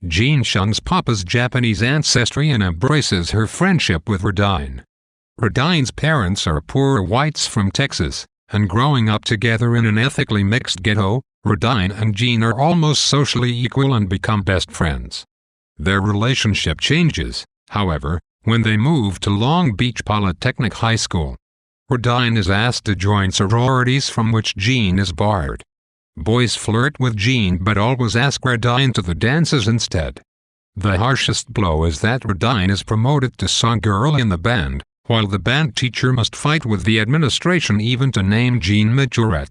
Jean shuns Papa's Japanese ancestry and embraces her friendship with Radine. Radine's parents are poor whites from Texas, and growing up together in an ethically mixed ghetto, Radine and Jean are almost socially equal and become best friends. Their relationship changes, however, when they move to Long Beach Polytechnic High School. Radine is asked to join sororities from which Jean is barred. Boys flirt with Jean but always ask Radine to the dances instead. The harshest blow is that Radine is promoted to song girl in the band, while the band teacher must fight with the administration even to name Jean majorette.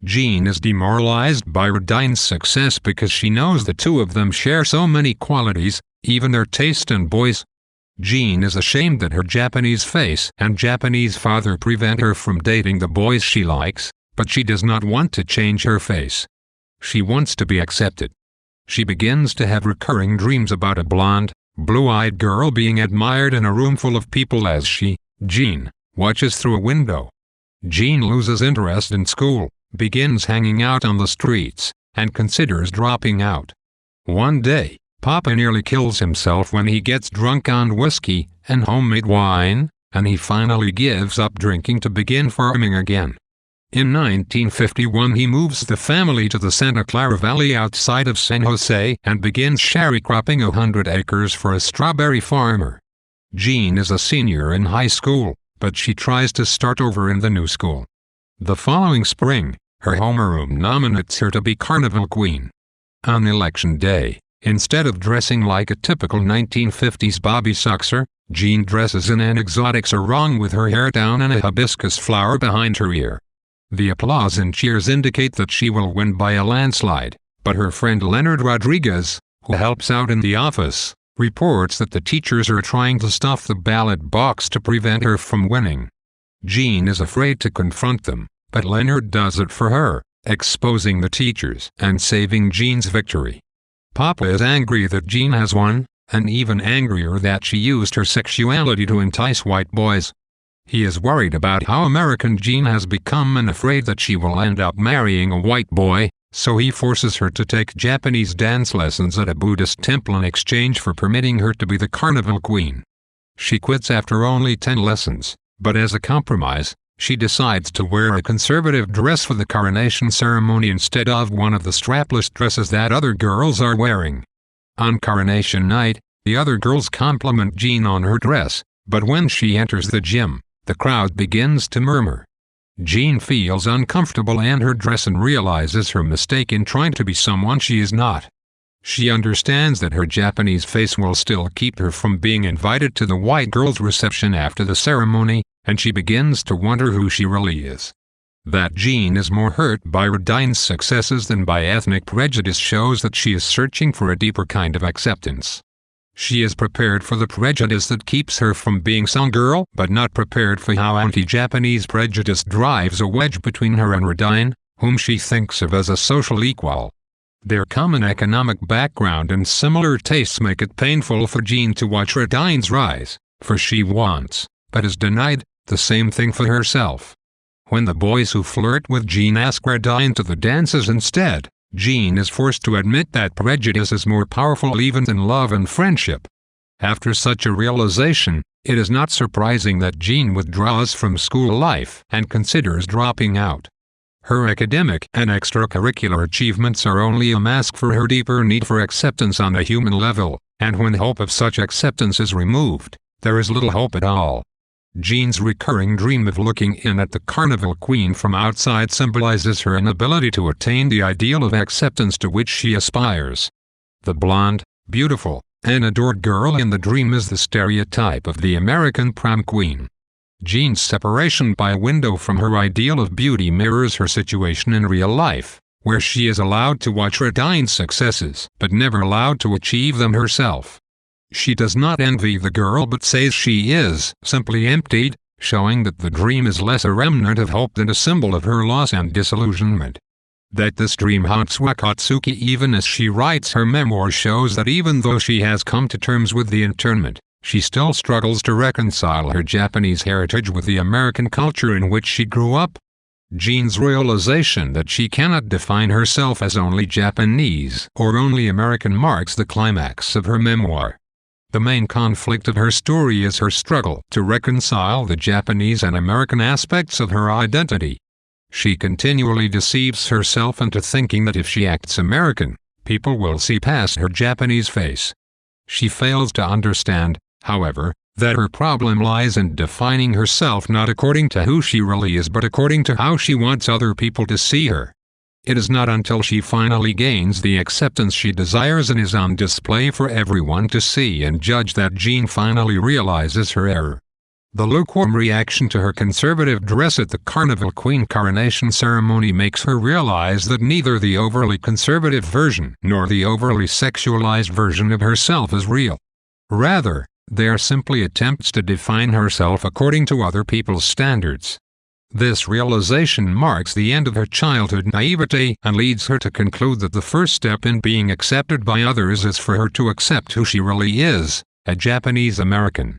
Jean is demoralized by Radine's success because she knows the two of them share so many qualities, even their taste in boys. Jean is ashamed that her Japanese face and Japanese father prevent her from dating the boys she likes, but she does not want to change her face. She wants to be accepted. She begins to have recurring dreams about a blonde, blue-eyed girl being admired in a room full of people as she, Jean, watches through a window. Jean loses interest in school, begins hanging out on the streets, and considers dropping out. One day, Papa nearly kills himself when he gets drunk on whiskey and homemade wine, and he finally gives up drinking to begin farming again. In 1951 he moves the family to the Santa Clara Valley outside of San Jose and begins sharecropping 100 acres for a strawberry farmer. Jean is a senior in high school, but she tries to start over in the new school. The following spring, her homeroom nominates her to be Carnival Queen. On election day, instead of dressing like a typical 1950s Bobby Soxer, Jean dresses in an exotic sarong with her hair down and a hibiscus flower behind her ear. The applause and cheers indicate that she will win by a landslide, but her friend Leonard Rodriguez, who helps out in the office, reports that the teachers are trying to stuff the ballot box to prevent her from winning. Jean is afraid to confront them, but Leonard does it for her, exposing the teachers and saving Jean's victory. Papa is angry that Jean has won, and even angrier that she used her sexuality to entice white boys. He is worried about how American Jean has become and afraid that she will end up marrying a white boy, so he forces her to take Japanese dance lessons at a Buddhist temple in exchange for permitting her to be the Carnival Queen. She quits after only 10 lessons, but as a compromise, she decides to wear a conservative dress for the coronation ceremony instead of one of the strapless dresses that other girls are wearing. On coronation night, the other girls compliment Jean on her dress, but when she enters the gym, the crowd begins to murmur. Jean feels uncomfortable in her dress and realizes her mistake in trying to be someone she is not. She understands that her Japanese face will still keep her from being invited to the white girls' reception after the ceremony, and she begins to wonder who she really is. That Jean is more hurt by Radine's successes than by ethnic prejudice shows that she is searching for a deeper kind of acceptance. She is prepared for the prejudice that keeps her from being some girl, but not prepared for how anti-Japanese prejudice drives a wedge between her and Radine, whom she thinks of as a social equal. Their common economic background and similar tastes make it painful for Jean to watch Radine's rise, for she wants, but is denied, the same thing for herself. When the boys who flirt with Jean ask Radine to the dances instead, Jean is forced to admit that prejudice is more powerful even than love and friendship. After such a realization, it is not surprising that Jean withdraws from school life and considers dropping out. Her academic and extracurricular achievements are only a mask for her deeper need for acceptance on a human level, and when hope of such acceptance is removed, there is little hope at all. Jean's recurring dream of looking in at the Carnival Queen from outside symbolizes her inability to attain the ideal of acceptance to which she aspires. The blonde, beautiful, and adored girl in the dream is the stereotype of the American prom queen. Jean's separation by a window from her ideal of beauty mirrors her situation in real life, where she is allowed to watch Radine's successes but never allowed to achieve them herself. She does not envy the girl but says she is simply emptied, showing that the dream is less a remnant of hope than a symbol of her loss and disillusionment. That this dream haunts Wakatsuki even as she writes her memoir shows that even though she has come to terms with the internment, she still struggles to reconcile her Japanese heritage with the American culture in which she grew up. Jean's realization that she cannot define herself as only Japanese or only American marks the climax of her memoir. The main conflict of her story is her struggle to reconcile the Japanese and American aspects of her identity. She continually deceives herself into thinking that if she acts American, people will see past her Japanese face. She fails to understand, however, that her problem lies in defining herself not according to who she really is but according to how she wants other people to see her. It is not until she finally gains the acceptance she desires and is on display for everyone to see and judge that Jean finally realizes her error. The lukewarm reaction to her conservative dress at the Carnival Queen coronation ceremony makes her realize that neither the overly conservative version nor the overly sexualized version of herself is real. Rather, they are simply attempts to define herself according to other people's standards. This realization marks the end of her childhood naivete and leads her to conclude that the first step in being accepted by others is for her to accept who she really is, a Japanese American.